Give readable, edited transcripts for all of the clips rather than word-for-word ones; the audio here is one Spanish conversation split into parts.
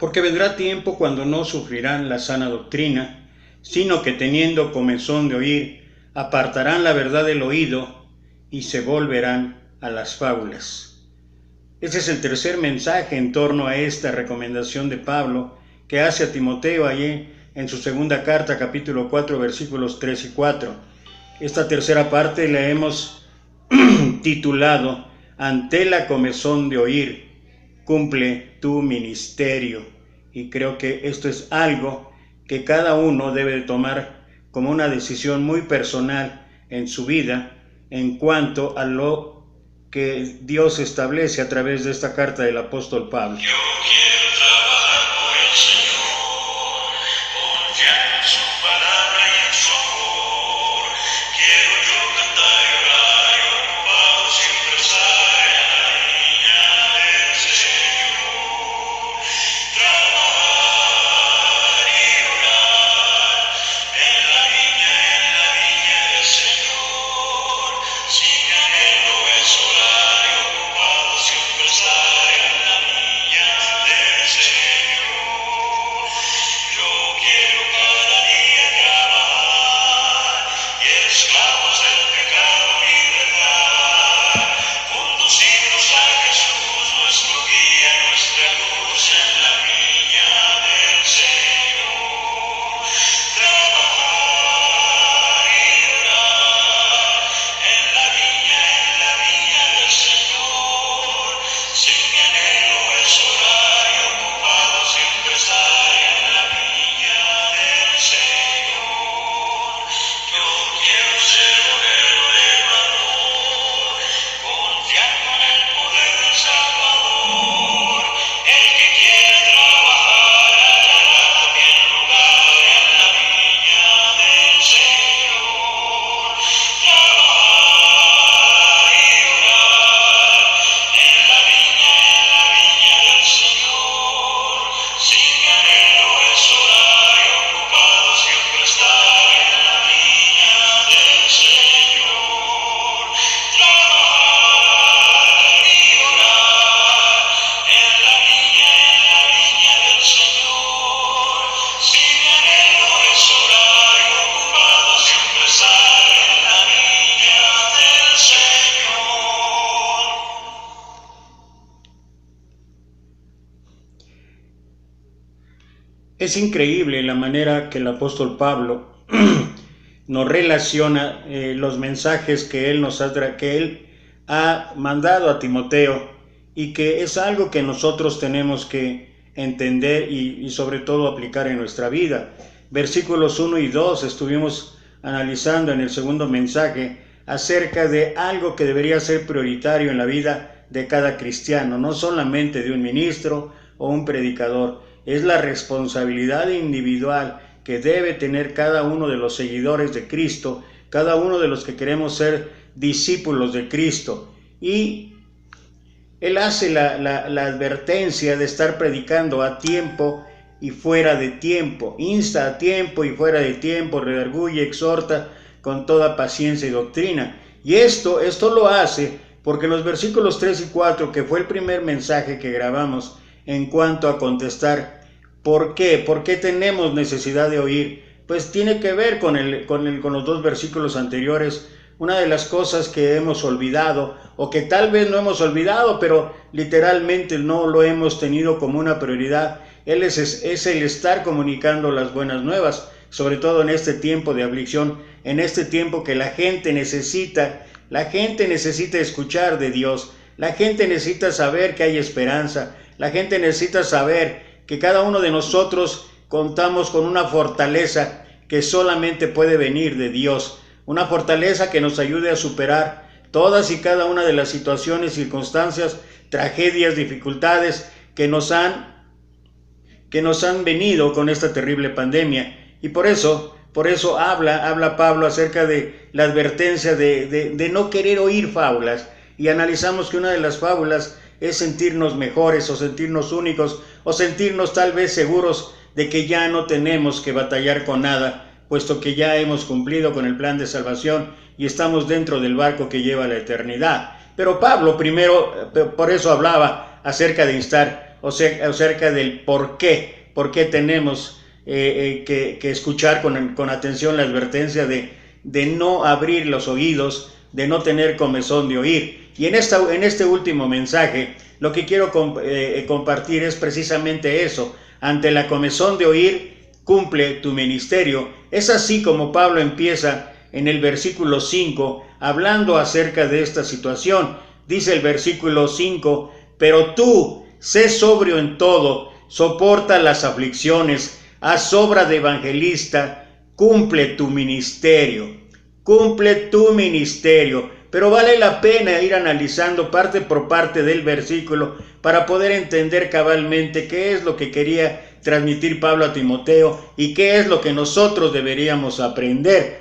Porque vendrá tiempo cuando no sufrirán la sana doctrina, sino que teniendo comezón de oír, apartarán la verdad del oído y se volverán a las fábulas. Ese es el tercer mensaje en torno a esta recomendación de Pablo que hace a Timoteo allí en su segunda carta, capítulo 4, versículos 3 y 4. Esta tercera parte la hemos titulado Ante la comezón de oír, cumple tu ministerio. Y creo que esto es algo que cada uno debe tomar como una decisión muy personal en su vida en cuanto a lo que Dios establece a través de esta carta del apóstol Pablo. Es increíble la manera que el apóstol Pablo nos relaciona los mensajes que él ha mandado a Timoteo, y que es algo que nosotros tenemos que entender y sobre todo aplicar en nuestra vida. Versículos 1 y 2 estuvimos analizando en el segundo mensaje acerca de algo que debería ser prioritario en la vida de cada cristiano, no solamente de un ministro o un predicador. Es la responsabilidad individual que debe tener cada uno de los seguidores de Cristo, cada uno de los que queremos ser discípulos de Cristo. Y él hace la advertencia de estar predicando a tiempo y fuera de tiempo, insta a tiempo y fuera de tiempo, redarguye, exhorta con toda paciencia y doctrina. Y esto lo hace porque los versículos 3 y 4, que fue el primer mensaje que grabamos en cuanto a contestar ¿por qué? ¿Por qué tenemos necesidad de oír? Pues tiene que ver con los dos versículos anteriores. Una de las cosas que hemos olvidado, o que tal vez no hemos olvidado, pero literalmente no lo hemos tenido como una prioridad, es el estar comunicando las buenas nuevas, sobre todo en este tiempo de aflicción, en este tiempo que la gente necesita escuchar de Dios, la gente necesita saber que hay esperanza, la gente necesita saber que cada uno de nosotros contamos con una fortaleza que solamente puede venir de Dios, una fortaleza que nos ayude a superar todas y cada una de las situaciones, circunstancias, tragedias, dificultades que nos han venido con esta terrible pandemia. Y por eso habla Pablo acerca de la advertencia de no querer oír fábulas, y analizamos que una de las fábulas es sentirnos mejores o sentirnos únicos o sentirnos tal vez seguros de que ya no tenemos que batallar con nada, puesto que ya hemos cumplido con el plan de salvación y estamos dentro del barco que lleva a la eternidad. Pero Pablo primero, por eso hablaba acerca de instar, acerca del por qué tenemos que escuchar con atención la advertencia de no abrir los oídos, de no tener comezón de oír. Y en este último mensaje, lo que quiero compartir es precisamente eso. Ante la comezón de oír, cumple tu ministerio. Es así como Pablo empieza en el versículo 5, hablando acerca de esta situación. Dice el versículo 5, pero tú, sé sobrio en todo, soporta las aflicciones, haz obra de evangelista, cumple tu ministerio. Cumple tu ministerio. Pero vale la pena ir analizando parte por parte del versículo para poder entender cabalmente qué es lo que quería transmitir Pablo a Timoteo y qué es lo que nosotros deberíamos aprender.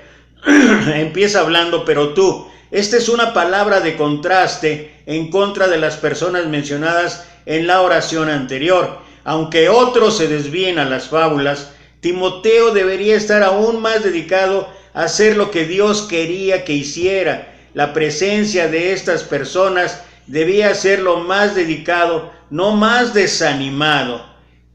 Empieza hablando, pero tú. Esta es una palabra de contraste en contra de las personas mencionadas en la oración anterior. Aunque otros se desvíen a las fábulas, Timoteo debería estar aún más dedicado a hacer lo que Dios quería que hiciera. La presencia de estas personas debía ser lo más dedicado, no más desanimado.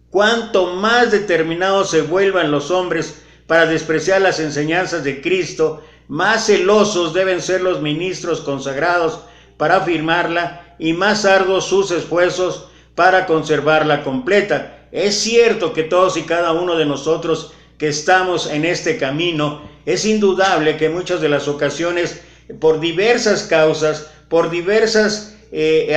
Cuanto más determinados se vuelvan los hombres para despreciar las enseñanzas de Cristo, más celosos deben ser los ministros consagrados para afirmarla y más arduos sus esfuerzos para conservarla completa. Es cierto que todos y cada uno de nosotros que estamos en este camino, es indudable que muchas de las ocasiones, por diversas causas, por diversas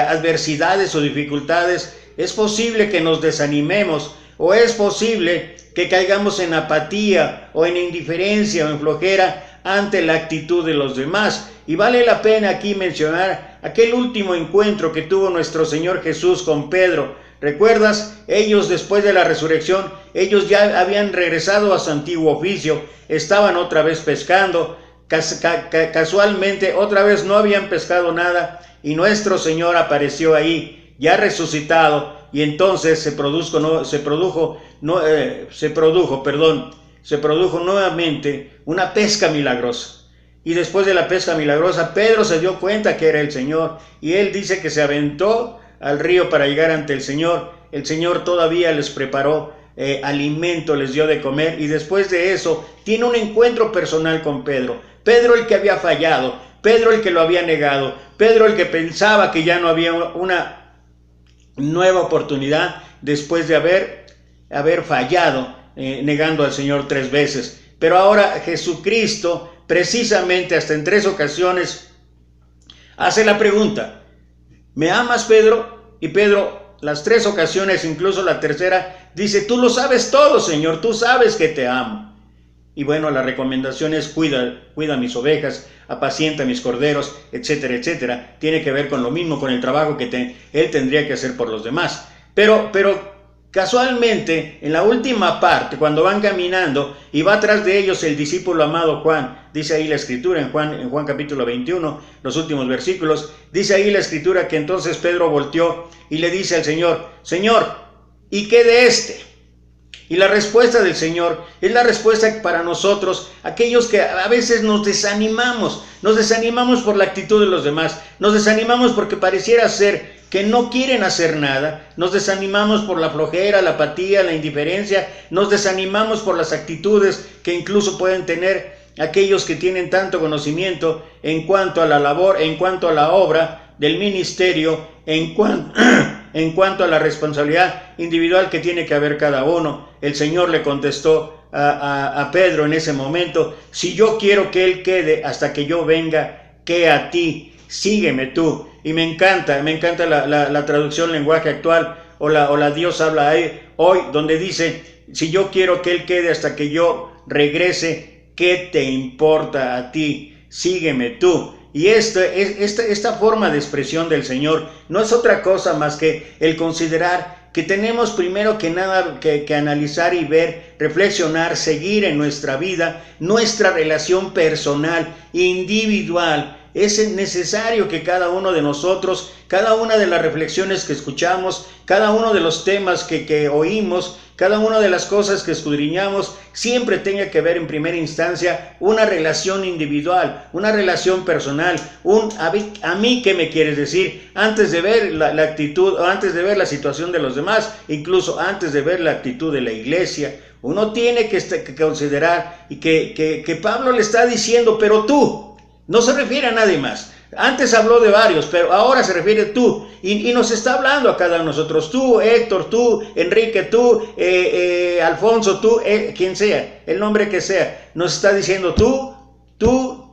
adversidades o dificultades, es posible que nos desanimemos o es posible que caigamos en apatía o en indiferencia o en flojera ante la actitud de los demás. Y vale la pena aquí mencionar aquel último encuentro que tuvo nuestro Señor Jesús con Pedro. ¿Recuerdas? Ellos después de la resurrección, ellos ya habían regresado a su antiguo oficio, estaban otra vez pescando, casualmente otra vez no habían pescado nada y nuestro Señor apareció ahí, ya resucitado, y entonces se produjo nuevamente una pesca milagrosa. Y después de la pesca milagrosa, Pedro se dio cuenta que era el Señor, y él dice que se aventó al río para llegar ante el Señor. El Señor todavía les preparó alimento, les dio de comer, y después de eso tiene un encuentro personal con Pedro. Pedro el que había fallado, Pedro el que lo había negado, Pedro el que pensaba que ya no había una nueva oportunidad después de haber fallado, negando al Señor 3 veces. Pero ahora Jesucristo, precisamente hasta en 3 ocasiones, hace la pregunta: ¿me amas, Pedro? Y Pedro, las 3 ocasiones, incluso la tercera, dice: tú lo sabes todo, Señor, tú sabes que te amo. Y bueno, la recomendación es cuida mis ovejas, apacienta mis corderos, etcétera, etcétera. Tiene que ver con lo mismo, con el trabajo que él tendría que hacer por los demás. Pero casualmente, en la última parte, cuando van caminando y va atrás de ellos el discípulo amado Juan, dice ahí la escritura en Juan capítulo 21, los últimos versículos, dice ahí la escritura que entonces Pedro volteó y le dice al Señor: Señor, ¿y qué de este? Y la respuesta del Señor es la respuesta para nosotros, aquellos que a veces nos desanimamos por la actitud de los demás, nos desanimamos porque pareciera ser que no quieren hacer nada, nos desanimamos por la flojera, la apatía, la indiferencia, nos desanimamos por las actitudes que incluso pueden tener aquellos que tienen tanto conocimiento en cuanto a la labor, en cuanto a la obra del ministerio, en cuanto a la responsabilidad individual que tiene que haber cada uno. El Señor le contestó a Pedro en ese momento: si yo quiero que él quede hasta que yo venga, ¿qué a ti? Sígueme tú. Y me encanta la traducción lenguaje actual o la Dios habla hoy, donde dice: si yo quiero que él quede hasta que yo regrese, ¿qué te importa a ti? Sígueme tú. Y esta forma de expresión del Señor no es otra cosa más que el considerar que tenemos primero que nada que analizar y ver, reflexionar, seguir en nuestra vida, nuestra relación personal, individual. Es necesario que cada uno de nosotros, cada una de las reflexiones que escuchamos, cada uno de los temas que oímos, cada una de las cosas que escudriñamos siempre tenga que ver en primera instancia una relación individual, una relación personal, a mí qué me quieres decir, antes de ver la actitud, o antes de ver la situación de los demás, incluso antes de ver la actitud de la iglesia. Uno tiene que considerar y que Pablo le está diciendo, pero tú, no se refiere a nadie más. Antes habló de varios, pero ahora se refiere a tú. Y nos está hablando a cada uno de nosotros. Tú, Héctor, tú, Enrique, tú, Alfonso, tú, quien sea, el nombre que sea. Nos está diciendo tú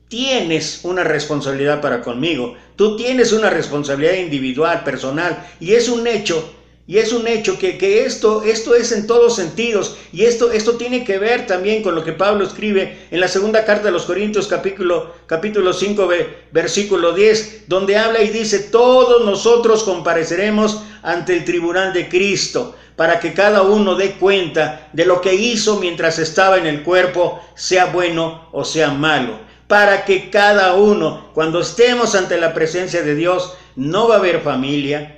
tienes una responsabilidad para conmigo. Tú tienes una responsabilidad individual, personal. Y es un hecho. Y es un hecho que esto es en todos sentidos, y esto tiene que ver también con lo que Pablo escribe en la segunda carta de los Corintios, capítulo 5, versículo 10, donde habla y dice, todos nosotros compareceremos ante el tribunal de Cristo, para que cada uno dé cuenta de lo que hizo mientras estaba en el cuerpo, sea bueno o sea malo. Para que cada uno, cuando estemos ante la presencia de Dios, no va a haber familia,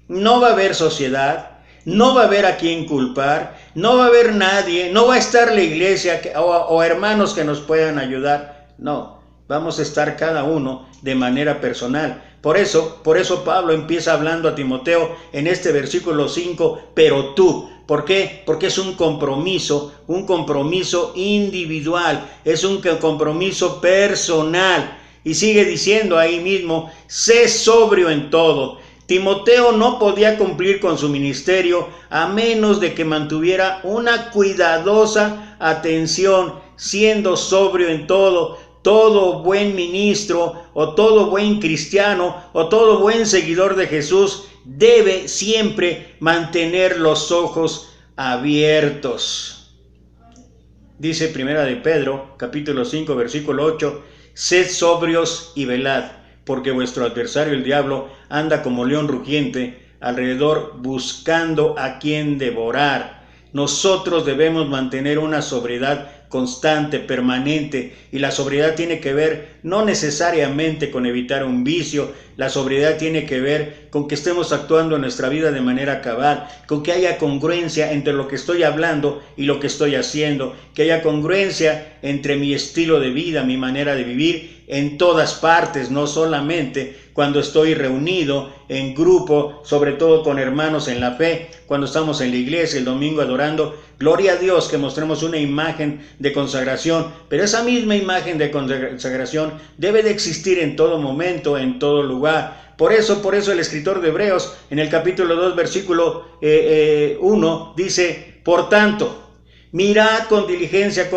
no va a haber sociedad, no va a haber a quien culpar, no va a haber nadie, no va a estar la iglesia o hermanos que nos puedan ayudar. No, vamos a estar cada uno de manera personal. Por eso Pablo empieza hablando a Timoteo en este versículo 5, pero tú. ¿Por qué? Porque es un compromiso individual, es un compromiso personal. Y sigue diciendo ahí mismo, sé sobrio en todo. Timoteo no podía cumplir con su ministerio a menos de que mantuviera una cuidadosa atención, siendo sobrio en todo. Todo buen ministro o todo buen cristiano o todo buen seguidor de Jesús debe siempre mantener los ojos abiertos. Dice Primera de Pedro, capítulo 5, versículo 8, sed sobrios y velad, porque vuestro adversario el diablo anda como león rugiente alrededor buscando a quien devorar. Nosotros debemos mantener una sobriedad constante, permanente, y la sobriedad tiene que ver no necesariamente con evitar un vicio. La sobriedad tiene que ver con que estemos actuando en nuestra vida de manera cabal, con que haya congruencia entre lo que estoy hablando y lo que estoy haciendo, que haya congruencia entre mi estilo de vida, mi manera de vivir en todas partes, no solamente cuando estoy reunido en grupo, sobre todo con hermanos en la fe, cuando estamos en la iglesia el domingo adorando. Gloria a Dios que mostremos una imagen de consagración, pero esa misma imagen de consagración debe de existir en todo momento, en todo lugar. Por eso el escritor de Hebreos en el capítulo 2 versículo 1 dice, por tanto, mirad con diligencia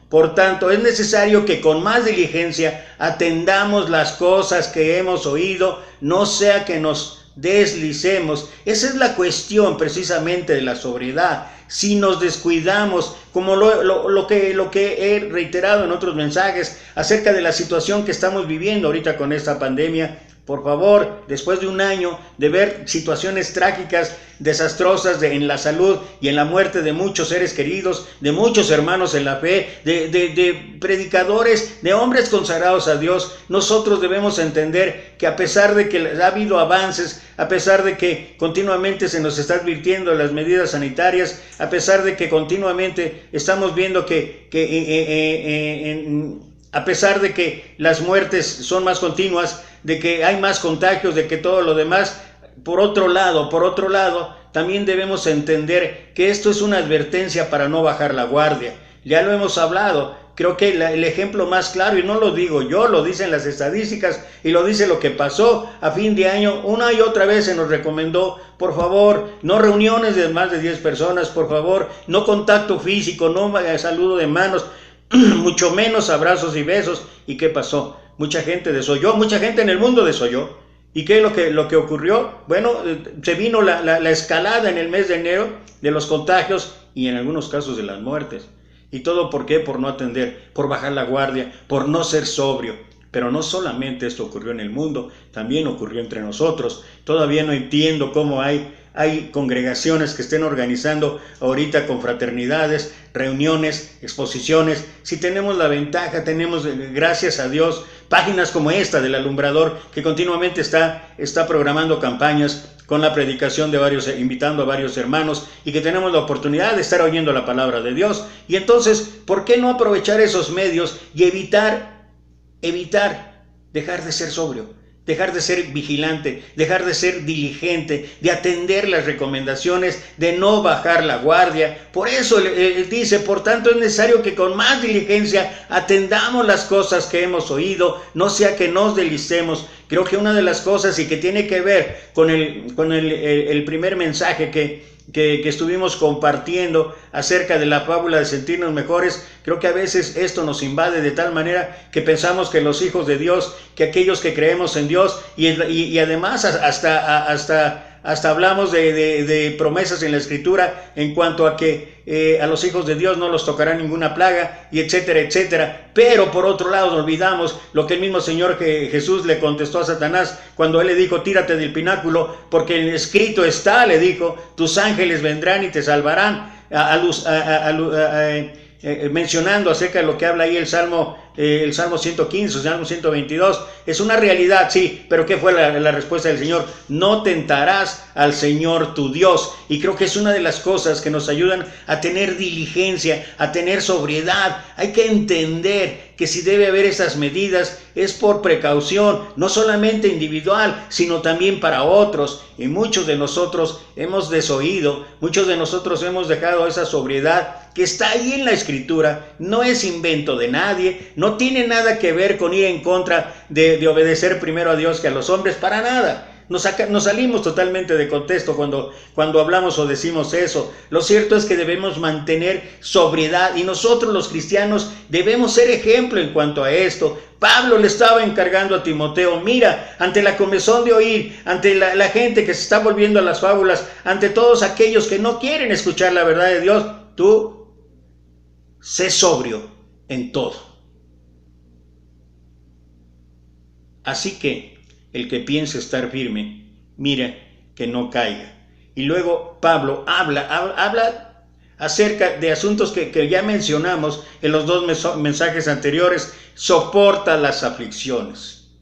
por tanto, es necesario que con más diligencia atendamos las cosas que hemos oído, no sea que nos deslicemos. Esa es la cuestión precisamente de la sobriedad. Si nos descuidamos, como lo que he reiterado en otros mensajes acerca de la situación que estamos viviendo ahorita con esta pandemia, por favor, después de un año de ver situaciones trágicas, desastrosas en la salud y en la muerte de muchos seres queridos, de muchos hermanos en la fe, de predicadores, de hombres consagrados a Dios, nosotros debemos entender que a pesar de que ha habido avances, a pesar de que continuamente se nos está advirtiendo las medidas sanitarias, a pesar de que continuamente estamos viendo a pesar de que las muertes son más continuas, de que hay más contagios, de que todo lo demás, por otro lado, también debemos entender que esto es una advertencia para no bajar la guardia. Ya lo hemos hablado, creo que el ejemplo más claro, y no lo digo yo, lo dicen las estadísticas y lo dice lo que pasó a fin de año. Una y otra vez se nos recomendó, por favor, no reuniones de más de 10 personas, por favor, no contacto físico, no saludo de manos, mucho menos abrazos y besos. ¿Y qué pasó? Mucha gente desoyó, mucha gente en el mundo desoyó. ¿Y qué es lo que ocurrió? Bueno, se vino la escalada en el mes de enero de los contagios y en algunos casos de las muertes. ¿Y todo por qué? Por no atender, por bajar la guardia, por no ser sobrio. Pero no solamente esto ocurrió en el mundo, también ocurrió entre nosotros. Todavía no entiendo cómo hay congregaciones que estén organizando ahorita confraternidades, reuniones, exposiciones. Si tenemos la ventaja, tenemos, gracias a Dios, páginas como esta del Alumbrador, que continuamente está programando campañas. con la predicación de varios, invitando a varios hermanos, y que tenemos la oportunidad de estar oyendo la palabra de Dios. Y entonces, ¿por qué no aprovechar esos medios y evitar dejar de ser sobrio, dejar de ser vigilante, dejar de ser diligente, de atender las recomendaciones, de no bajar la guardia? Por eso él dice, por tanto es necesario que con más diligencia atendamos las cosas que hemos oído, no sea que nos deslicemos. Creo que una de las cosas, y que tiene que ver con el primer mensaje que estuvimos compartiendo acerca de la fábula de sentirnos mejores, creo que a veces esto nos invade de tal manera que pensamos que los hijos de Dios, que aquellos que creemos en Dios, y además hasta hablamos de promesas en la Escritura en cuanto a que a los hijos de Dios no los tocará ninguna plaga, y etcétera, etcétera. Pero por otro lado olvidamos lo que el mismo Señor Jesús le contestó a Satanás cuando él le dijo, tírate del pináculo, porque escrito está, le dijo, tus ángeles vendrán y te salvarán, mencionando acerca de lo que habla ahí el Salmo 115, Salmo 122. Es una realidad, sí, pero ¿qué fue la respuesta del Señor? No tentarás al Señor tu Dios. Y creo que es una de las cosas que nos ayudan a tener diligencia, a tener sobriedad. Hay que entender que si debe haber esas medidas es por precaución, no solamente individual, sino también para otros. Y muchos de nosotros hemos desoído, muchos de nosotros hemos dejado esa sobriedad que está ahí en la Escritura. No es invento de nadie, no tiene nada que ver con ir en contra de obedecer primero a Dios que a los hombres, para nada. Nos salimos totalmente de contexto cuando hablamos o decimos eso. Lo cierto es que debemos mantener sobriedad, y nosotros los cristianos debemos ser ejemplo en cuanto a esto. Pablo le estaba encargando a Timoteo, mira, ante la comezón de oír, ante la gente que se está volviendo a las fábulas, ante todos aquellos que no quieren escuchar la verdad de Dios, tú sé sobrio en todo. Así que el que piense estar firme, mira que no caiga. Y luego Pablo habla acerca de asuntos que ya mencionamos en los dos mensajes anteriores. Soporta las aflicciones.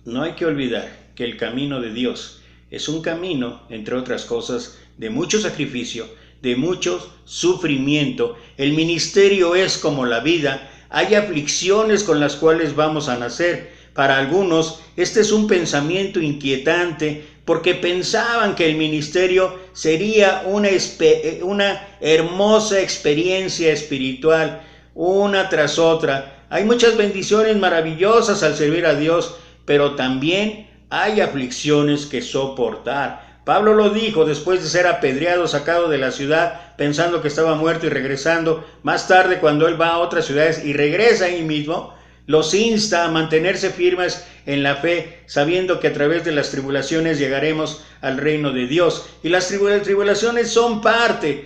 No hay que olvidar que el camino de Dios es un camino, entre otras cosas, de mucho sacrificio, de mucho sufrimiento. El ministerio es como la vida. Hay aflicciones con las cuales vamos a nacer. Para algunos, este es un pensamiento inquietante, porque pensaban que el ministerio sería una hermosa experiencia espiritual, una tras otra. Hay muchas bendiciones maravillosas al servir a Dios, pero también hay aflicciones que soportar. Pablo lo dijo después de ser apedreado, sacado de la ciudad, pensando que estaba muerto y regresando. Más tarde, cuando él va a otras ciudades y regresa ahí mismo, los insta a mantenerse firmes en la fe, sabiendo que a través de las tribulaciones llegaremos al reino de Dios. Y las tribulaciones son parte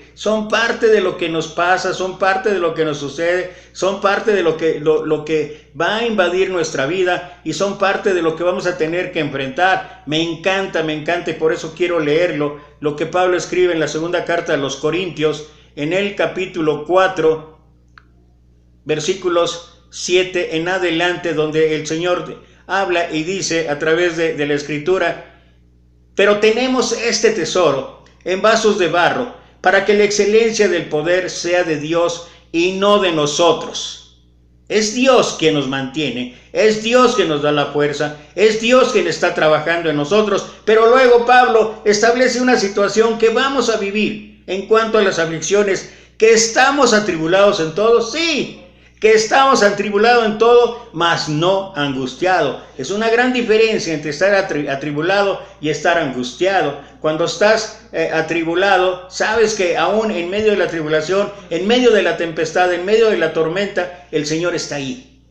de lo que nos pasa, son parte de lo que nos sucede, son parte de lo que va a invadir nuestra vida, y son parte de lo que vamos a tener que enfrentar. Me encanta, y por eso quiero leerlo, lo que Pablo escribe en la segunda carta a los Corintios, en el capítulo 4, versículos 7 en adelante, donde el Señor habla y dice a través de la Escritura: pero tenemos este tesoro en vasos de barro, para que la excelencia del poder sea de Dios y no de nosotros. Es Dios quien nos mantiene, es Dios quien nos da la fuerza, es Dios quien está trabajando en nosotros. Pero luego Pablo establece una situación que vamos a vivir en cuanto a las aflicciones, que estamos atribulados en todo, sí, que estamos atribulados en todo, mas no angustiado. Es una gran diferencia entre estar atribulado y estar angustiado. Cuando estás atribulado, sabes que aún en medio de la tribulación, en medio de la tempestad, en medio de la tormenta, el Señor está ahí.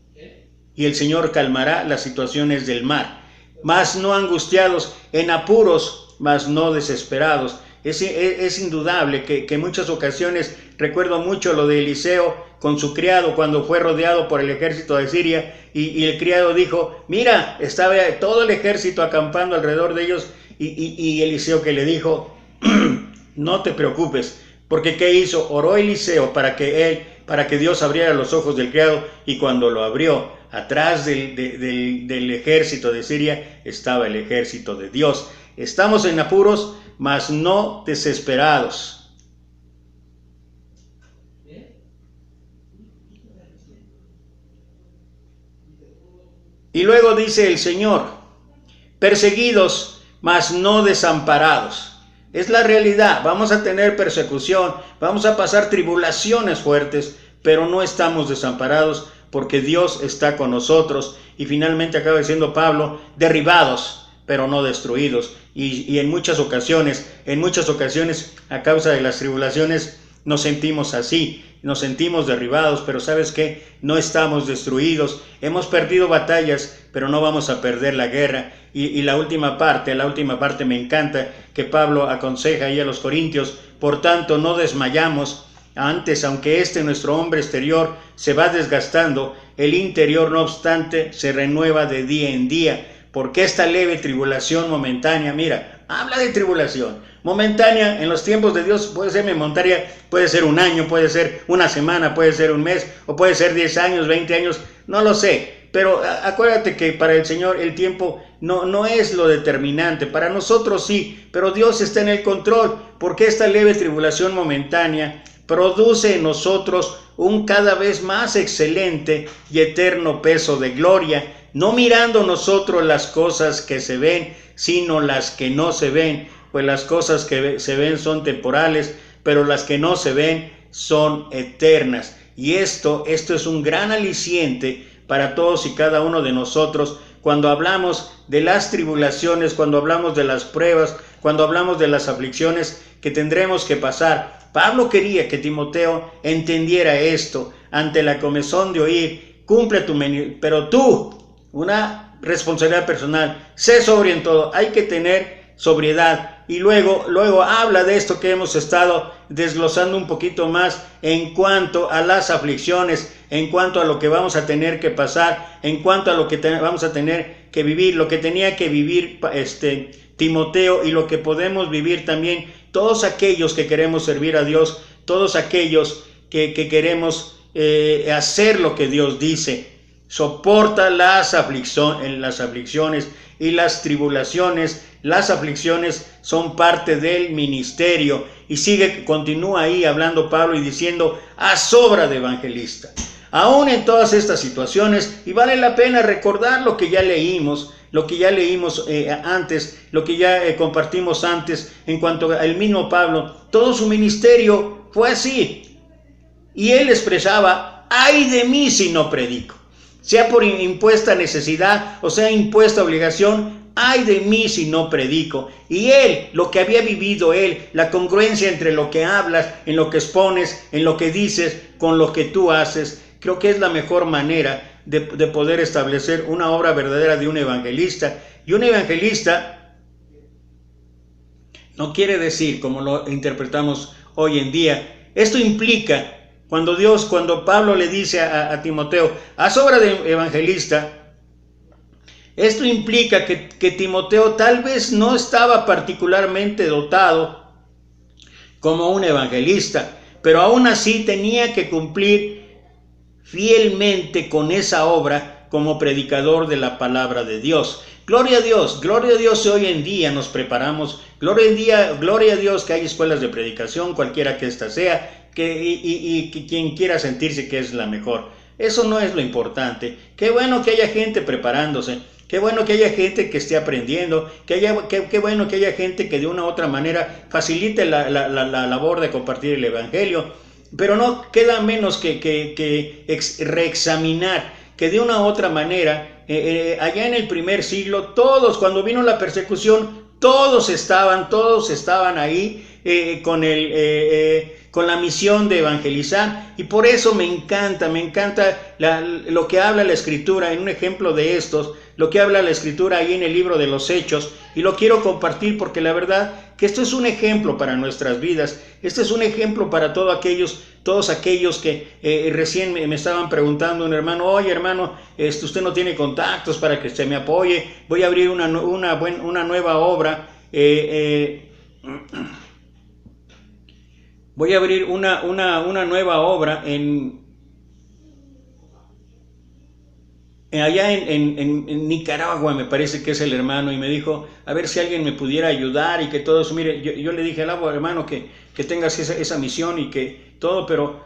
Y el Señor calmará las situaciones del mar. Mas no angustiados, en apuros, mas no desesperados. Es indudable que en muchas ocasiones, recuerdo mucho lo de Eliseo con su criado cuando fue rodeado por el ejército de Siria, y el criado dijo: mira, estaba todo el ejército acampando alrededor de ellos, y Eliseo que le dijo: no te preocupes, porque ¿qué hizo? Oró Eliseo para que Dios abriera los ojos del criado, y cuando lo abrió, atrás del ejército de Siria estaba el ejército de Dios. Estamos en apuros, mas no desesperados. Y luego dice el Señor, perseguidos, mas no desamparados. Es la realidad, vamos a tener persecución, vamos a pasar tribulaciones fuertes, pero no estamos desamparados porque Dios está con nosotros. Y finalmente acaba diciendo Pablo, derribados, pero no destruidos. Y en muchas ocasiones, a causa de las tribulaciones, nos sentimos así. Nos sentimos derribados, pero ¿sabes qué? No estamos destruidos. Hemos perdido batallas, pero no vamos a perder la guerra. Y la última parte me encanta, que Pablo aconseja ahí a los corintios. Por tanto, no desmayamos. Antes, aunque nuestro hombre exterior se va desgastando, el interior, no obstante, se renueva de día en día. Porque esta leve tribulación momentánea, mira, habla de tribulación momentánea en los tiempos de Dios, puede ser momentánea, puede ser un año, puede ser una semana, puede ser un mes, o puede ser 10 años, 20 años, no lo sé. Pero acuérdate que para el Señor el tiempo no es lo determinante, para nosotros sí, pero Dios está en el control, porque esta leve tribulación momentánea produce en nosotros un cada vez más excelente y eterno peso de gloria, no mirando nosotros las cosas que se ven, sino las que no se ven, pues las cosas que se ven son temporales, pero las que no se ven son eternas. Y esto es un gran aliciente para todos y cada uno de nosotros cuando hablamos de las tribulaciones, cuando hablamos de las pruebas, cuando hablamos de las aflicciones que tendremos que pasar. Pablo quería que Timoteo entendiera esto ante la comezón de oír, cumple pero tú, una responsabilidad personal, sé sobrio en todo, hay que tener sobriedad. Y luego habla de esto que hemos estado desglosando un poquito más en cuanto a las aflicciones, en cuanto a lo que vamos a tener que pasar, en cuanto a lo que vamos a tener que vivir, lo que tenía que vivir Timoteo y lo que podemos vivir también todos aquellos que queremos servir a Dios, todos aquellos que queremos hacer lo que Dios dice. Soporta las aflicciones y las tribulaciones. Las aflicciones son parte del ministerio. Y continúa ahí hablando Pablo y diciendo, a sobra de evangelista. Aún en todas estas situaciones, y vale la pena recordar lo que ya leímos antes, lo que ya compartimos antes en cuanto al mismo Pablo. Todo su ministerio fue así. Y él expresaba, ay de mí si no predico. Sea por impuesta necesidad o sea impuesta obligación, ay de mí si no predico. Y él, lo que había vivido él, la congruencia entre lo que hablas, en lo que expones, en lo que dices, con lo que tú haces, creo que es la mejor manera de poder establecer una obra verdadera de un evangelista. Y un evangelista no quiere decir, como lo interpretamos hoy en día, esto implica, cuando Pablo le dice a Timoteo, haz obra de evangelista, esto implica que Timoteo tal vez no estaba particularmente dotado como un evangelista, pero aún así tenía que cumplir fielmente con esa obra como predicador de la palabra de Dios. Gloria a Dios hoy en día nos preparamos, gloria a Dios que hay escuelas de predicación, cualquiera que ésta sea, y quien quiera sentirse que es la mejor. Eso no es lo importante. Qué bueno que haya gente preparándose, qué bueno que haya gente que esté aprendiendo, qué bueno que haya gente que de una u otra manera facilite la labor de compartir el evangelio, pero no queda menos que reexaminar que de una u otra manera, allá en el primer siglo, todos, cuando vino la persecución, todos estaban ahí con la misión de evangelizar. Y por eso me encanta lo que habla la Escritura, en un ejemplo de estos, lo que habla la Escritura ahí en el libro de los Hechos, y lo quiero compartir porque la verdad que esto es un ejemplo para nuestras vidas, esto es un ejemplo para todos aquellos que recién me estaban preguntando, un hermano, oye hermano, usted no tiene contactos para que se me apoye, voy a abrir una nueva obra, voy a abrir una nueva obra allá en Nicaragua, me parece que es el hermano, y me dijo, a ver si alguien me pudiera ayudar y que todo eso. Mire, yo le dije al hermano que tengas esa misión y que todo, pero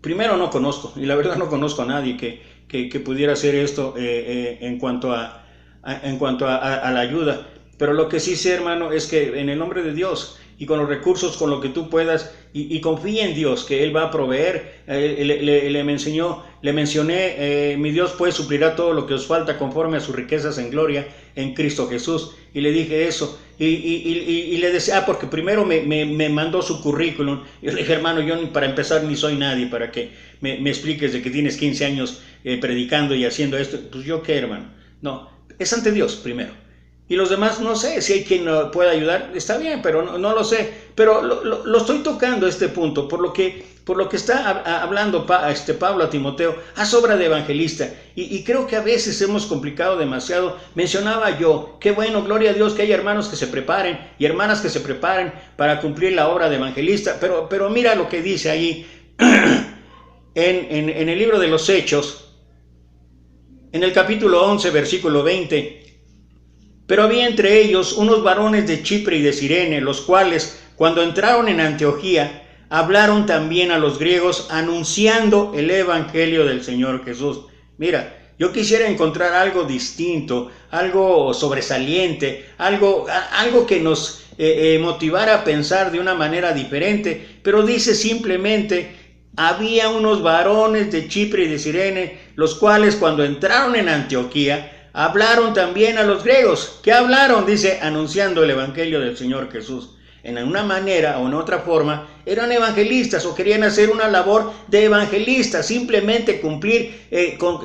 primero no conozco, y la verdad no conozco a nadie que pudiera hacer esto en cuanto a la ayuda. Pero lo que sí sé, hermano, es que en el nombre de Dios y con los recursos, con lo que tú puedas, y confía en Dios, que Él va a proveer. Le mencioné, mi Dios pues suplirá todo lo que os falta conforme a sus riquezas en gloria en Cristo Jesús. Y le dije eso, y le decía, porque primero me mandó su currículum. Yo le dije, hermano, yo para empezar ni soy nadie para que me expliques de que tienes 15 años predicando y haciendo esto. Pues yo qué, hermano, no, es ante Dios primero. Y los demás no sé, si hay quien pueda ayudar, está bien, pero no lo sé. Pero lo estoy tocando este punto, por lo que está hablando Pablo a Timoteo, haz obra de evangelista. Y creo que a veces hemos complicado demasiado. Mencionaba yo, qué bueno, gloria a Dios, que hay hermanos que se preparen y hermanas que se preparen para cumplir la obra de evangelista. Pero mira lo que dice ahí en el libro de los Hechos, en el capítulo 11, versículo 20. Pero había entre ellos unos varones de Chipre y de Cirene, los cuales, cuando entraron en Antioquía, hablaron también a los griegos, anunciando el evangelio del Señor Jesús. Mira, yo quisiera encontrar algo distinto, algo sobresaliente, algo que nos motivara a pensar de una manera diferente, pero dice simplemente, había unos varones de Chipre y de Cirene, los cuales, cuando entraron en Antioquía, hablaron también a los griegos. ¿Qué hablaron? Dice, anunciando el evangelio del Señor Jesús. En una manera o en otra forma, eran evangelistas o querían hacer una labor de evangelistas, simplemente cumplir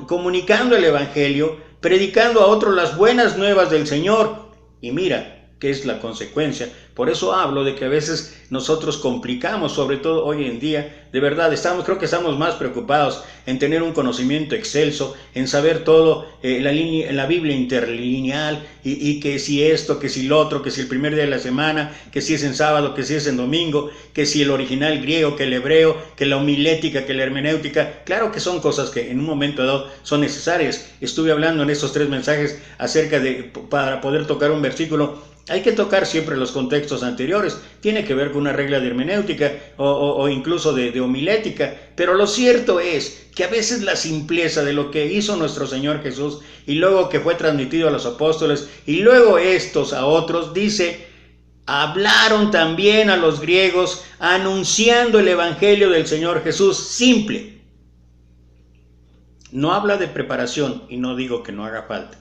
comunicando el evangelio, predicando a otros las buenas nuevas del Señor. Y mira, ¿qué es la consecuencia? Por eso hablo de que a veces nosotros complicamos, sobre todo hoy en día. De verdad, creo que estamos más preocupados en tener un conocimiento excelso, en saber todo, la Biblia interlineal, y que si esto, que si lo otro, que si el primer día de la semana, que si es en sábado, que si es en domingo, que si el original griego, que el hebreo, que la homilética, que la hermenéutica. Claro que son cosas que en un momento dado son necesarias. Estuve hablando en estos 3 mensajes acerca de, para poder tocar un versículo, hay que tocar siempre los contextos anteriores. Tiene que ver con una regla de hermenéutica o incluso de homilética. Pero lo cierto es que a veces la simpleza de lo que hizo nuestro Señor Jesús y luego que fue transmitido a los apóstoles y luego estos a otros, dice, hablaron también a los griegos anunciando el evangelio del Señor Jesús. Simple. No habla de preparación y no digo que no haga falta.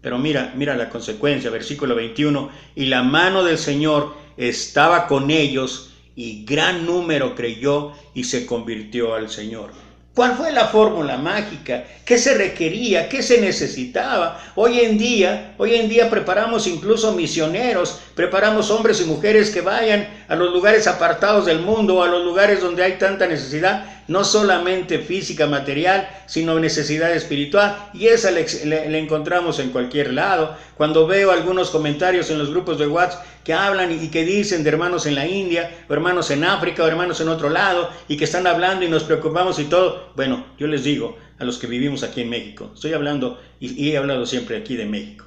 Pero mira la consecuencia, versículo 21, y la mano del Señor estaba con ellos, y gran número creyó y se convirtió al Señor. ¿Cuál fue la fórmula mágica? ¿Qué se requería? ¿Qué se necesitaba? Hoy en día preparamos incluso misioneros, preparamos hombres y mujeres que vayan a los lugares apartados del mundo, a los lugares donde hay tanta necesidad, no solamente física, material, sino necesidad espiritual, y esa le encontramos en cualquier lado. Cuando veo algunos comentarios en los grupos de WhatsApp que hablan y que dicen de hermanos en la India, o hermanos en África, o hermanos en otro lado, y que están hablando y nos preocupamos y todo, bueno, yo les digo a los que vivimos aquí en México, estoy hablando y he hablado siempre aquí de México,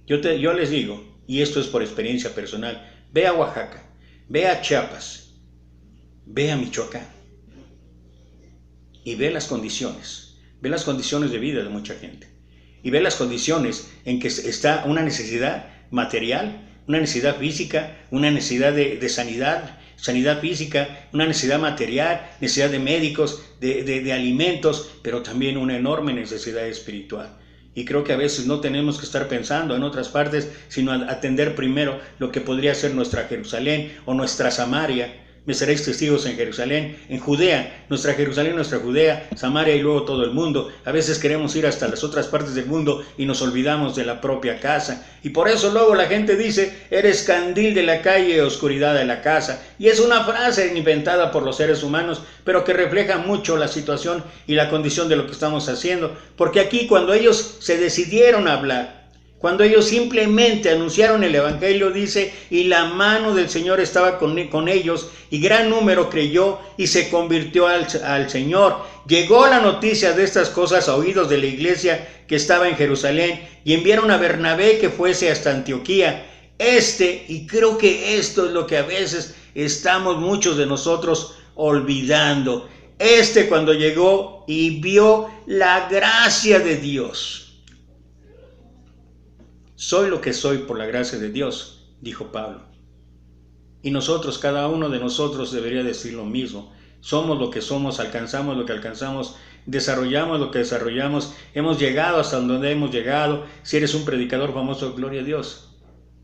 yo les digo, y esto es por experiencia personal, ve a Oaxaca, ve a Chiapas, ve a Michoacán, y ve las condiciones de vida de mucha gente, y ve las condiciones en que está una necesidad material, una necesidad física, una necesidad de sanidad física, una necesidad material, necesidad de médicos, de alimentos, pero también una enorme necesidad espiritual. Y creo que a veces no tenemos que estar pensando en otras partes, sino atender primero lo que podría ser nuestra Jerusalén o nuestra Samaria. Me seréis testigos en Jerusalén, en Judea, nuestra Jerusalén, nuestra Judea, Samaria y luego todo el mundo. A veces queremos ir hasta las otras partes del mundo y nos olvidamos de la propia casa. Y por eso luego la gente dice, eres candil de la calle, oscuridad de la casa. Y es una frase inventada por los seres humanos, pero que refleja mucho la situación y la condición de lo que estamos haciendo. Porque aquí cuando ellos se decidieron a hablar, cuando ellos simplemente anunciaron el evangelio, dice, y la mano del Señor estaba con ellos, y gran número creyó y se convirtió al Señor. llegó la noticia de estas cosas a oídos de la iglesia que estaba en Jerusalén, y enviaron a Bernabé que fuese hasta Antioquía. Y creo que esto es lo que a veces estamos muchos de nosotros olvidando. Cuando llegó y vio la gracia de Dios. Soy lo que soy por la gracia de Dios, dijo Pablo. Y nosotros, cada uno de nosotros debería decir lo mismo. Somos lo que somos, alcanzamos lo que alcanzamos, desarrollamos lo que desarrollamos, hemos llegado hasta donde hemos llegado. Si eres un predicador famoso, gloria a Dios.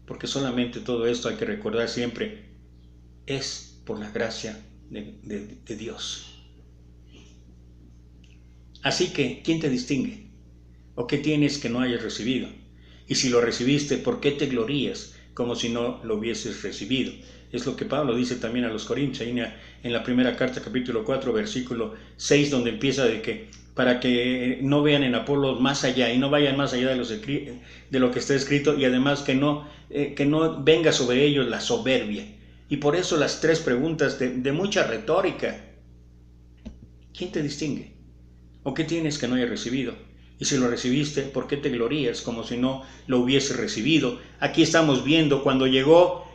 Porque solamente todo esto hay que recordar siempre, es por la gracia de Dios. Así que, ¿quién te distingue? ¿O qué tienes que no hayas recibido? Y si lo recibiste, ¿por qué te glorías como si no lo hubieses recibido? Es lo que Pablo dice también a los Corintios, en la primera carta, capítulo 4, versículo 6, donde empieza de que para que no vean en Apolos más allá y no vayan más allá de lo que está escrito, y además que no venga sobre ellos la soberbia. Y por eso las tres preguntas de mucha retórica. ¿Quién te distingue? ¿O qué tienes que no hayas recibido? Y si lo recibiste, ¿por qué te glorías como si no lo hubieses recibido? Aquí estamos viendo cuando llegó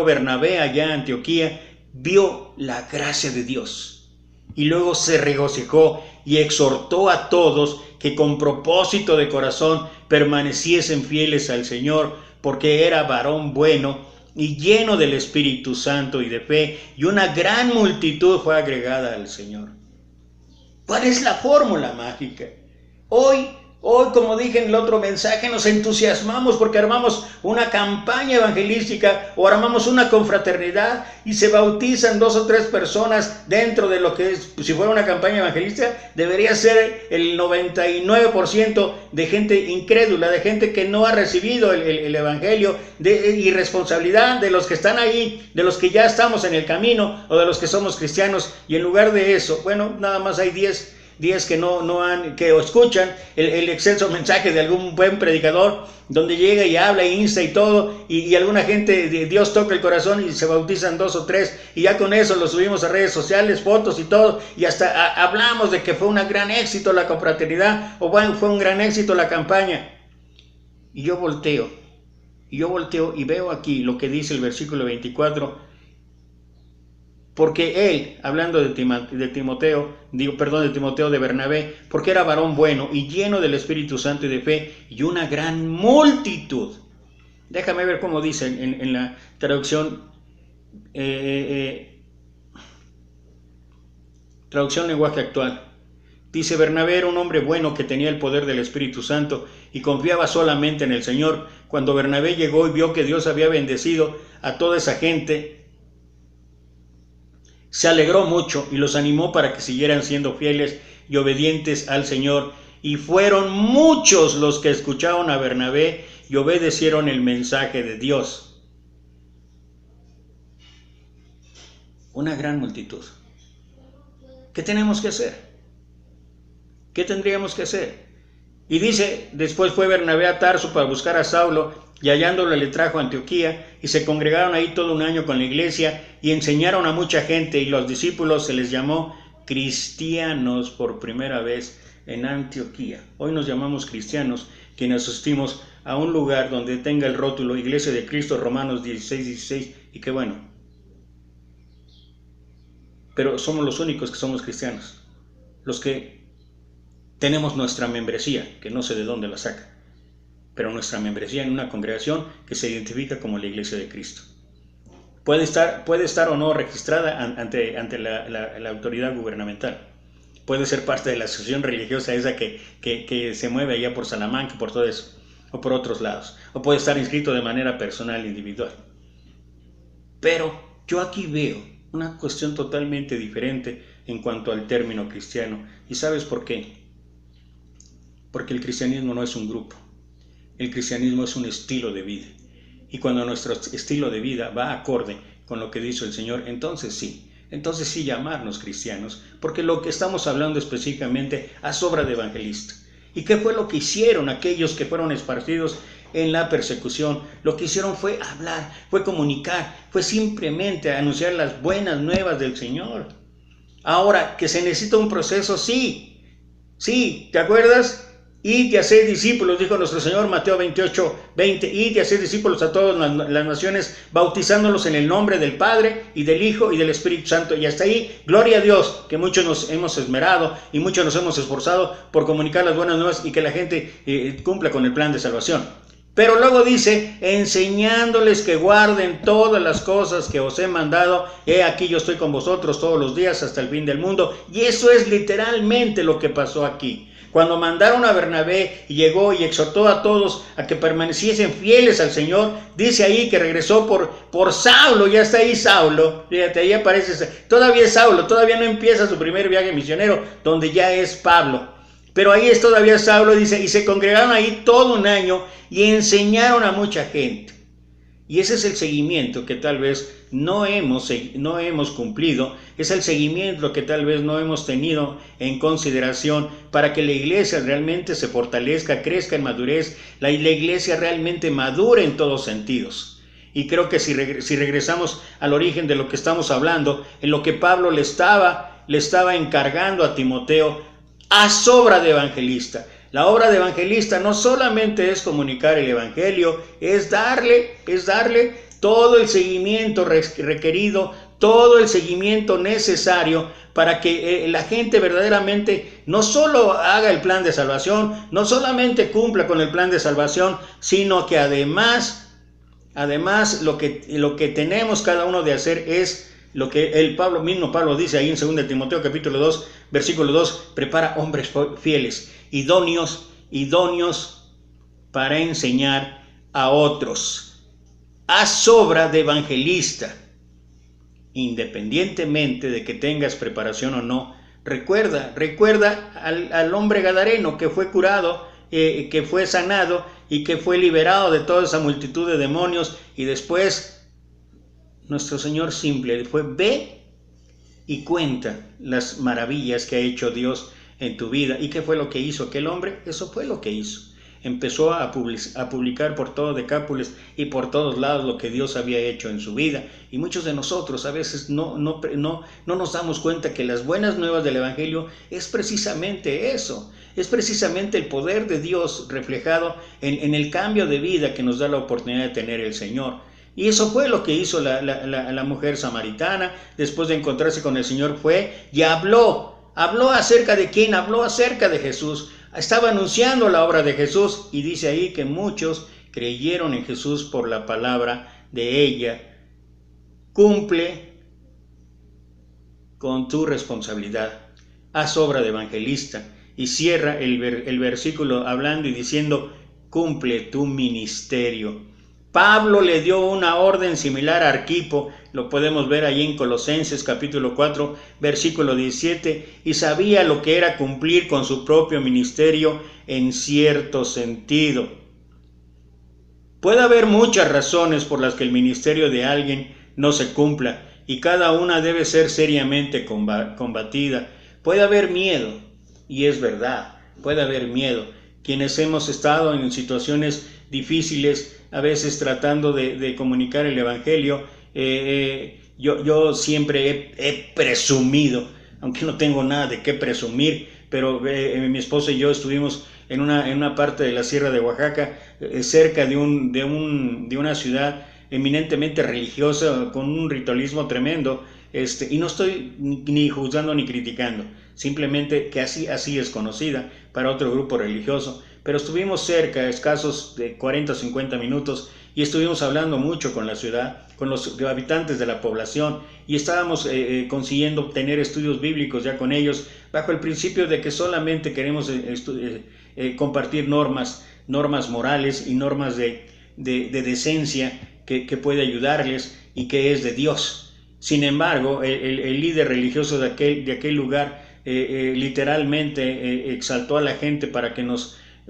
Bernabé allá a Antioquía, vio la gracia de Dios. Y luego se regocijó y exhortó a todos que con propósito de corazón permaneciesen fieles al Señor, porque era varón bueno y lleno del Espíritu Santo y de fe, y una gran multitud fue agregada al Señor. ¿Cuál es la fórmula mágica? Hoy, como dije en el otro mensaje, nos entusiasmamos porque armamos una campaña evangelística o armamos una confraternidad y se bautizan 2 o 3 personas dentro de lo que es. Si fuera una campaña evangelística, debería ser el 99% de gente incrédula, de gente que no ha recibido el evangelio, de irresponsabilidad de los que están ahí, de los que ya estamos en el camino o de los que somos cristianos. Y en lugar de eso, bueno, nada más hay 10 que escuchan el excelso mensaje de algún buen predicador, donde llega y habla e insta y todo, y alguna gente, Dios toca el corazón y se bautizan 2 o 3, y ya con eso lo subimos a redes sociales, fotos y todo, y hasta hablamos de que fue un gran éxito la confraternidad, o bueno, fue un gran éxito la campaña. Y yo volteo y veo aquí lo que dice el versículo 24, porque él, hablando de Timoteo de Bernabé, porque era varón bueno y lleno del Espíritu Santo y de fe, y una gran multitud. Déjame ver cómo dice en la traducción, traducción lenguaje actual. Dice: Bernabé era un hombre bueno que tenía el poder del Espíritu Santo y confiaba solamente en el Señor. Cuando Bernabé llegó y vio que Dios había bendecido a toda esa gente, se alegró mucho y los animó para que siguieran siendo fieles y obedientes al Señor. Y fueron muchos los que escucharon a Bernabé y obedecieron el mensaje de Dios. Una gran multitud. ¿Qué tenemos que hacer? ¿Qué tendríamos que hacer? Y dice: después fue Bernabé a Tarso para buscar a Saulo, y hallándolo le trajo a Antioquía, y se congregaron ahí todo un año con la iglesia, y enseñaron a mucha gente, y los discípulos se les llamó cristianos por primera vez en Antioquía. Hoy nos llamamos cristianos, quienes asistimos a un lugar donde tenga el rótulo Iglesia de Cristo, Romanos 16, y qué bueno. Pero somos los únicos que somos cristianos, los que tenemos nuestra membresía, que no sé de dónde la saca, pero nuestra membresía en una congregación que se identifica como la Iglesia de Cristo. Puede estar o no registrada ante la autoridad gubernamental. Puede ser parte de la asociación religiosa esa que se mueve allá por Salamanca, por todo eso, o por otros lados. O puede estar inscrito de manera personal, individual. Pero yo aquí veo una cuestión totalmente diferente en cuanto al término cristiano. ¿Y sabes por qué? Porque el cristianismo no es un grupo. El cristianismo es un estilo de vida. Y cuando nuestro estilo de vida va acorde con lo que dice el Señor, entonces sí llamarnos cristianos, porque lo que estamos hablando específicamente es obra de evangelista. ¿Y qué fue lo que hicieron aquellos que fueron esparcidos en la persecución? Lo que hicieron fue hablar, fue comunicar, fue simplemente anunciar las buenas nuevas del Señor. Ahora, que se necesita un proceso, sí, sí, ¿te acuerdas? Id y haced discípulos, dijo nuestro Señor, Mateo 28:20, id y haced discípulos a todas las naciones, bautizándolos en el nombre del Padre y del Hijo y del Espíritu Santo. Y hasta ahí, gloria a Dios, que muchos nos hemos esmerado y muchos nos hemos esforzado por comunicar las buenas nuevas y que la gente cumpla con el plan de salvación. Pero luego dice, enseñándoles que guarden todas las cosas que os he mandado, he aquí yo estoy con vosotros todos los días hasta el fin del mundo. Y eso es literalmente lo que pasó aquí. Cuando mandaron a Bernabé y llegó y exhortó a todos a que permaneciesen fieles al Señor, dice ahí que regresó por Saulo, ya está ahí Saulo, fíjate, ahí aparece, todavía es Saulo, todavía no empieza su primer viaje misionero, donde ya es Pablo. Pero ahí es todavía Saulo, dice, y se congregaron ahí todo un año y enseñaron a mucha gente. Y ese es el seguimiento que tal vez no hemos cumplido, es el seguimiento que tal vez no hemos tenido en consideración para que la iglesia realmente se fortalezca, crezca en madurez, la iglesia realmente madure en todos sentidos. Y creo que si regresamos al origen de lo que estamos hablando, en lo que Pablo le estaba encargando a Timoteo, haz obra de evangelista. La obra de evangelista no solamente es comunicar el evangelio, es darle todo el seguimiento requerido, todo el seguimiento necesario para que la gente verdaderamente no solo haga el plan de salvación, no solamente cumpla con el plan de salvación, sino que además lo que tenemos cada uno de hacer es lo que mismo Pablo dice ahí en 2 Timoteo capítulo 2, versículo 2, prepara hombres fieles, idóneos para enseñar a otros. Haz obra de evangelista, independientemente de que tengas preparación o no. Recuerda al hombre gadareno que fue curado, que fue sanado y que fue liberado de toda esa multitud de demonios, y después nuestro Señor simple fue: ve y cuenta las maravillas que ha hecho Dios en tu vida. ¿Y qué fue lo que hizo aquel hombre? Eso fue lo que hizo. Empezó a publicar por todo Decápolis y por todos lados lo que Dios había hecho en su vida. Y muchos de nosotros a veces no nos damos cuenta que las buenas nuevas del Evangelio es precisamente eso. Es precisamente el poder de Dios reflejado en el cambio de vida que nos da la oportunidad de tener el Señor. Y eso fue lo que hizo la mujer samaritana. Después de encontrarse con el Señor, fue y habló acerca de quién, habló acerca de Jesús. Estaba anunciando la obra de Jesús, y dice ahí que muchos creyeron en Jesús por la palabra de ella. Cumple con tu responsabilidad, haz obra de evangelista. Y cierra el versículo hablando y diciendo: cumple tu ministerio. Pablo le dio una orden similar a Arquipo, lo podemos ver ahí en Colosenses capítulo 4, versículo 17, y sabía lo que era cumplir con su propio ministerio en cierto sentido. Puede haber muchas razones por las que el ministerio de alguien no se cumpla, y cada una debe ser seriamente combatida. Puede haber miedo, y es verdad, puede haber miedo. Quienes hemos estado en situaciones difíciles, a veces tratando de comunicar el Evangelio, yo siempre he presumido, aunque no tengo nada de qué presumir, pero mi esposa y yo estuvimos en una parte de la Sierra de Oaxaca, cerca de una ciudad eminentemente religiosa, con un ritualismo tremendo, y no estoy ni juzgando ni criticando, simplemente que así es conocida para otro grupo religioso. Pero estuvimos cerca, escasos de 40 o 50 minutos, y estuvimos hablando mucho con la ciudad, con los habitantes de la población, y estábamos consiguiendo obtener estudios bíblicos ya con ellos, bajo el principio de que solamente queremos compartir normas morales y normas de decencia que puede ayudarles y que es de Dios. Sin embargo, el líder religioso de aquel lugar literalmente exaltó a la gente para que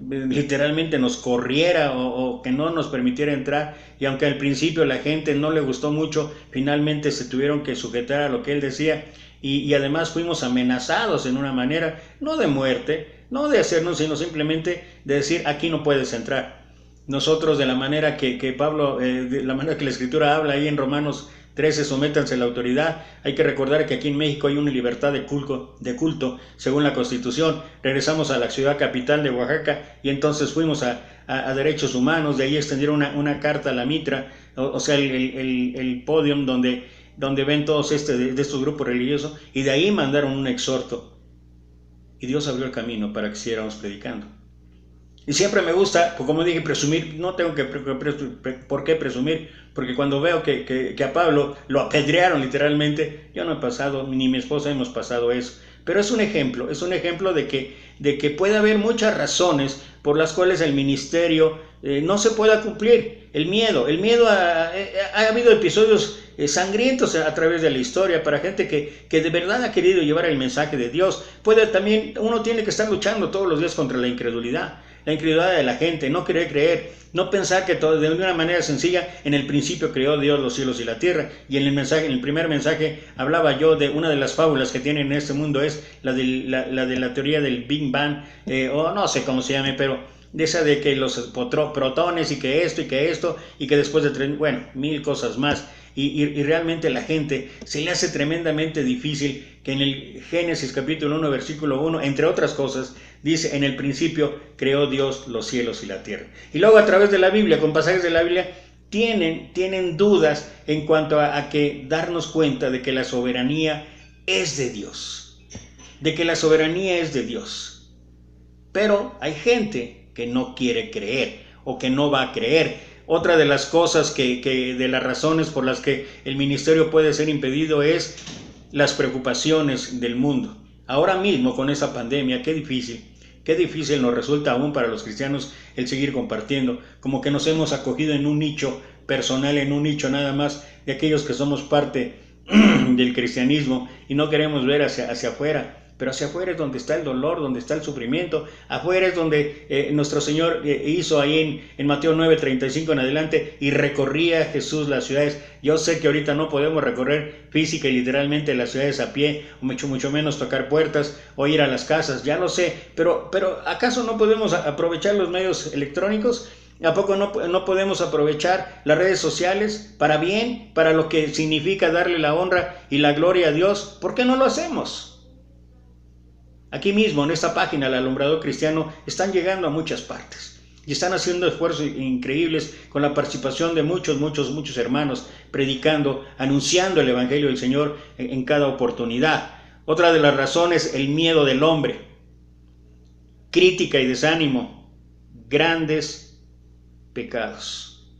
literalmente nos corriera o que no nos permitiera entrar, y aunque al principio la gente no le gustó mucho, finalmente se tuvieron que sujetar a lo que él decía, y además fuimos amenazados en una manera, no de muerte, no de hacernos, sino simplemente de decir: aquí no puedes entrar. Nosotros, de la manera que Pablo, de la manera que la Escritura habla ahí en Romanos 13, sométanse a la autoridad. Hay que recordar que aquí en México hay una libertad de culto según la Constitución. Regresamos a la ciudad capital de Oaxaca y entonces fuimos a derechos humanos. De ahí extendieron una carta a la Mitra, o sea, el podium donde ven todos de estos grupos religiosos, y de ahí mandaron un exhorto. Y Dios abrió el camino para que siguiéramos predicando. Y siempre me gusta, como dije, presumir. No tengo por qué presumir, porque cuando veo que a Pablo lo apedrearon literalmente, yo no he pasado, ni mi esposa hemos pasado eso. Pero es un ejemplo de que puede haber muchas razones por las cuales el ministerio no se pueda cumplir. El miedo ha habido episodios sangrientos a través de la historia para gente que de verdad ha querido llevar el mensaje de Dios. Uno tiene que estar luchando todos los días contra la incredulidad de la gente, no querer creer, no pensar que todo de una manera sencilla. En el principio creó Dios los cielos y la tierra, y en el primer mensaje hablaba yo de una de las fábulas que tienen en este mundo, es la de la teoría del Big Bang, o no sé cómo se llame, pero de esa de que los protones y que esto y que después de mil cosas más. Y realmente la gente se le hace tremendamente difícil que en el Génesis capítulo 1 versículo 1, entre otras cosas, dice: en el principio creó Dios los cielos y la tierra. Y luego a través de la Biblia, con pasajes de la Biblia, tienen dudas en cuanto a que darnos cuenta de que la soberanía es de Dios. Pero hay gente que no quiere creer o que no va a creer. Otra de las cosas de las razones por las que el ministerio puede ser impedido es las preocupaciones del mundo. Ahora mismo con esa pandemia, qué difícil nos resulta aún para los cristianos el seguir compartiendo, como que nos hemos acogido en un nicho personal, en un nicho nada más de aquellos que somos parte del cristianismo y no queremos ver hacia afuera. Pero hacia afuera es donde está el dolor, donde está el sufrimiento. Afuera es donde nuestro Señor hizo ahí en Mateo 9:35 en adelante, y recorría Jesús las ciudades. Yo sé que ahorita no podemos recorrer física y literalmente las ciudades a pie, o mucho menos tocar puertas o ir a las casas, ya lo sé, pero ¿acaso no podemos aprovechar los medios electrónicos? ¿A poco no podemos aprovechar las redes sociales para bien, para lo que significa darle la honra y la gloria a Dios? ¿Por qué no lo hacemos? Aquí mismo, en esta página, el Alumbrador Cristiano, están llegando a muchas partes y están haciendo esfuerzos increíbles con la participación de muchos hermanos, predicando, anunciando el Evangelio del Señor en cada oportunidad. Otra de las razones, el miedo del hombre, crítica y desánimo, grandes pecados.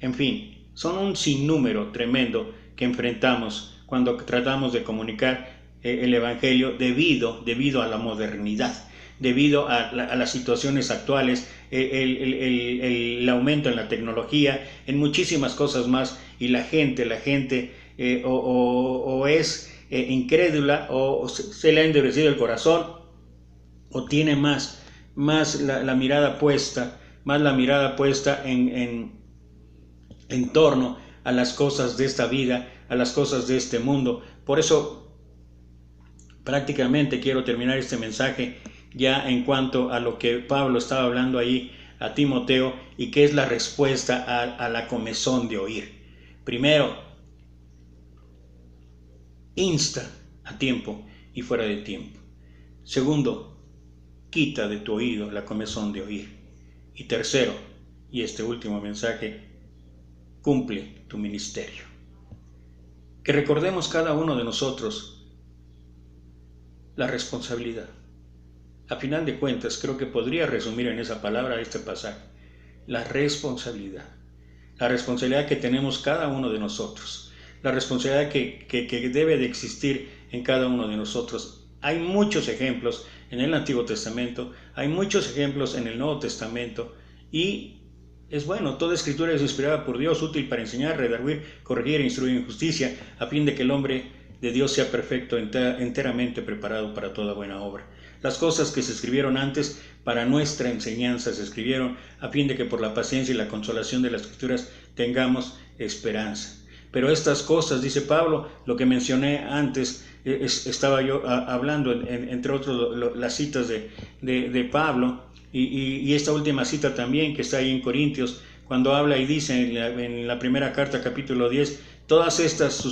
En fin, son un sinnúmero tremendo que enfrentamos cuando tratamos de comunicar el Evangelio debido a la modernidad, debido a las situaciones actuales, el aumento en la tecnología, en muchísimas cosas más, y la gente o es incrédula, o se le ha endurecido el corazón, o tiene más la mirada puesta en torno a las cosas de esta vida, a las cosas de este mundo. Por eso prácticamente quiero terminar este mensaje ya en cuanto a lo que Pablo estaba hablando ahí a Timoteo, y que es la respuesta a la comezón de oír. Primero, insta a tiempo y fuera de tiempo. Segundo, quita de tu oído la comezón de oír. Y tercero, y este último mensaje, cumple tu ministerio. Que recordemos cada uno de nosotros la responsabilidad. A final de cuentas, creo que podría resumir en esa palabra este pasaje: la responsabilidad. La responsabilidad que tenemos cada uno de nosotros. La responsabilidad que debe de existir en cada uno de nosotros. Hay muchos ejemplos en el Antiguo Testamento, hay muchos ejemplos en el Nuevo Testamento, y es bueno, toda escritura es inspirada por Dios, útil para enseñar, redarguir, corregir e instruir en justicia, a fin de que el hombre de Dios sea perfecto, enteramente preparado para toda buena obra. Las cosas que se escribieron antes para nuestra enseñanza se escribieron a fin de que por la paciencia y la consolación de las Escrituras tengamos esperanza. Pero estas cosas, dice Pablo, lo que mencioné antes, estaba yo hablando, entre otros, las citas de Pablo, y esta última cita también que está ahí en Corintios, cuando habla y dice en la primera carta, capítulo 10, Todas estas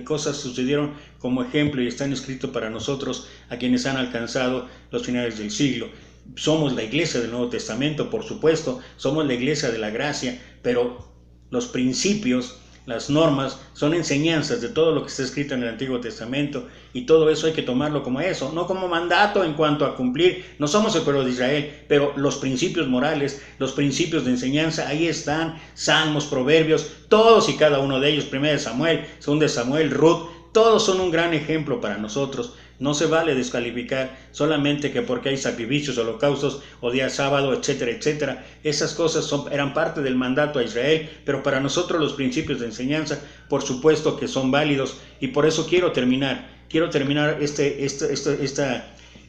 cosas sucedieron como ejemplo y están escritos para nosotros, a quienes han alcanzado los finales del siglo. Somos la iglesia del Nuevo Testamento, por supuesto, somos la iglesia de la gracia, pero los principios, las normas, son enseñanzas de todo lo que está escrito en el Antiguo Testamento, y todo eso hay que tomarlo como eso, no como mandato en cuanto a cumplir. No somos el pueblo de Israel, pero los principios morales, los principios de enseñanza, ahí están. Salmos, Proverbios, todos y cada uno de ellos, 1 Samuel, 2 Samuel, Ruth, todos son un gran ejemplo para nosotros. No se vale descalificar solamente que porque hay sacrificios, holocaustos o día sábado, etcétera, etcétera. Esas cosas eran parte del mandato a Israel, pero para nosotros los principios de enseñanza, por supuesto que son válidos, y por eso quiero terminar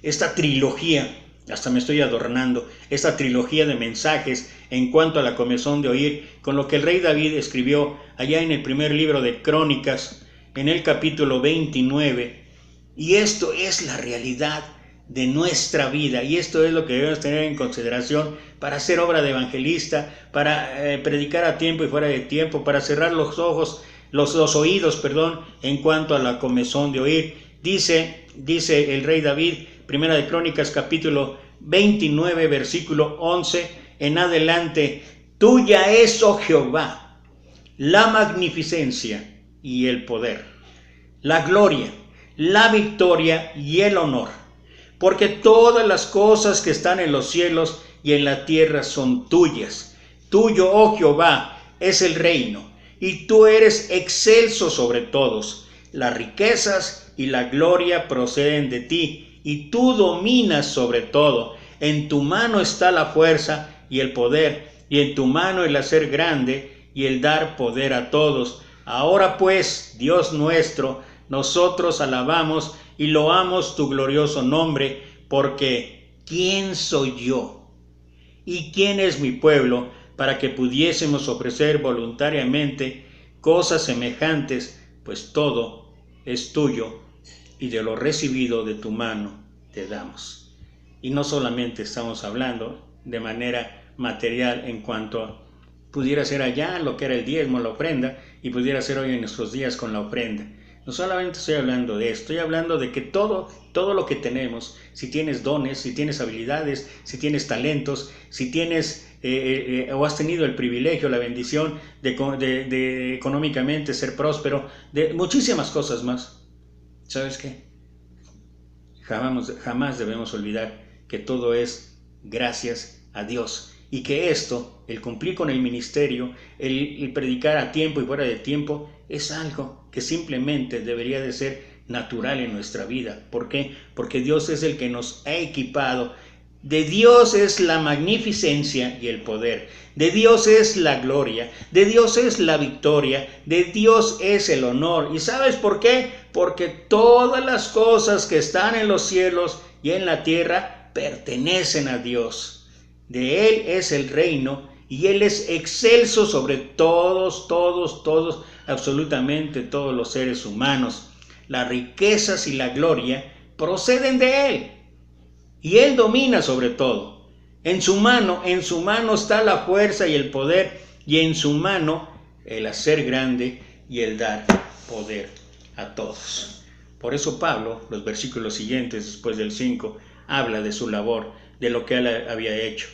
esta trilogía, hasta me estoy adornando, esta trilogía de mensajes en cuanto a la comezón de oír, con lo que el rey David escribió allá en el primer libro de Crónicas, en el capítulo 29, y esto es la realidad de nuestra vida, y esto es lo que debemos tener en consideración para hacer obra de evangelista, para predicar a tiempo y fuera de tiempo, para cerrar los oídos, en cuanto a la comezón de oír. Dice el rey David, Primera de Crónicas, capítulo 29, versículo 11 en adelante: tuya es, oh Jehová, la magnificencia y el poder, la gloria, la victoria y el honor, porque todas las cosas que están en los cielos y en la tierra son tuyas. Tuyo, oh Jehová, es el reino, y tú eres excelso sobre todos. Las riquezas y la gloria proceden de ti, y tú dominas sobre todo. En tu mano está la fuerza y el poder, y en tu mano el hacer grande y el dar poder a todos. Ahora pues, Dios nuestro, nosotros alabamos y loamos tu glorioso nombre, porque ¿quién soy yo? ¿Y quién es mi pueblo para que pudiésemos ofrecer voluntariamente cosas semejantes? Pues todo es tuyo, y de lo recibido de tu mano te damos. Y no solamente estamos hablando de manera material en cuanto a pudiera ser allá lo que era el diezmo, la ofrenda, y pudiera ser hoy en nuestros días con la ofrenda. No solamente estoy hablando de esto, estoy hablando de que todo lo que tenemos, si tienes dones, si tienes habilidades, si tienes talentos, si tienes o has tenido el privilegio, la bendición de económicamente ser próspero, de muchísimas cosas más. ¿Sabes qué? Jamás debemos olvidar que todo es gracias a Dios, y que esto, el cumplir con el ministerio, el predicar a tiempo y fuera de tiempo, es algo que simplemente debería de ser natural en nuestra vida. ¿Por qué? Porque Dios es el que nos ha equipado. De Dios es la magnificencia y el poder, de Dios es la gloria, de Dios es la victoria, de Dios es el honor. ¿Y sabes por qué? Porque todas las cosas que están en los cielos y en la tierra pertenecen a Dios. De Él es el reino, y Él es excelso sobre todos, absolutamente todos los seres humanos. Las riquezas y la gloria proceden de Él, y Él domina sobre todo. En su mano está la fuerza y el poder, y en su mano el hacer grande y el dar poder a todos. Por eso Pablo, los versículos siguientes, después del 5, habla de su labor, de lo que él había hecho.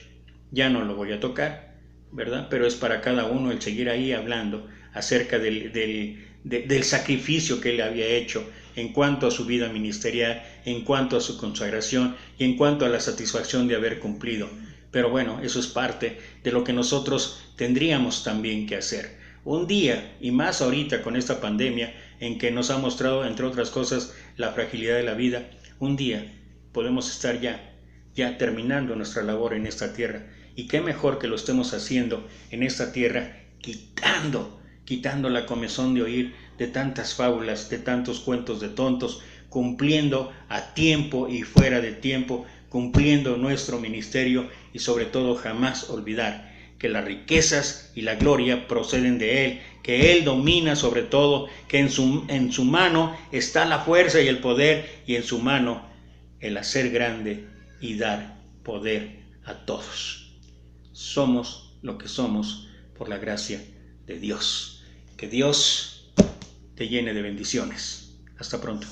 Ya no lo voy a tocar, ¿verdad? Pero es para cada uno el seguir ahí hablando acerca del sacrificio que él había hecho en cuanto a su vida ministerial, en cuanto a su consagración y en cuanto a la satisfacción de haber cumplido. Pero bueno, eso es parte de lo que nosotros tendríamos también que hacer. Un día, y más ahorita con esta pandemia en que nos ha mostrado, entre otras cosas, la fragilidad de la vida, un día podemos estar ya terminando nuestra labor en esta tierra. Y qué mejor que lo estemos haciendo en esta tierra, quitando la comezón de oír de tantas fábulas, de tantos cuentos de tontos, cumpliendo a tiempo y fuera de tiempo, cumpliendo nuestro ministerio, y sobre todo jamás olvidar que las riquezas y la gloria proceden de Él, que Él domina sobre todo, que en su mano está la fuerza y el poder, y en su mano el hacer grande y dar poder a todos. Somos lo que somos por la gracia de Dios. Que Dios te llene de bendiciones. Hasta pronto.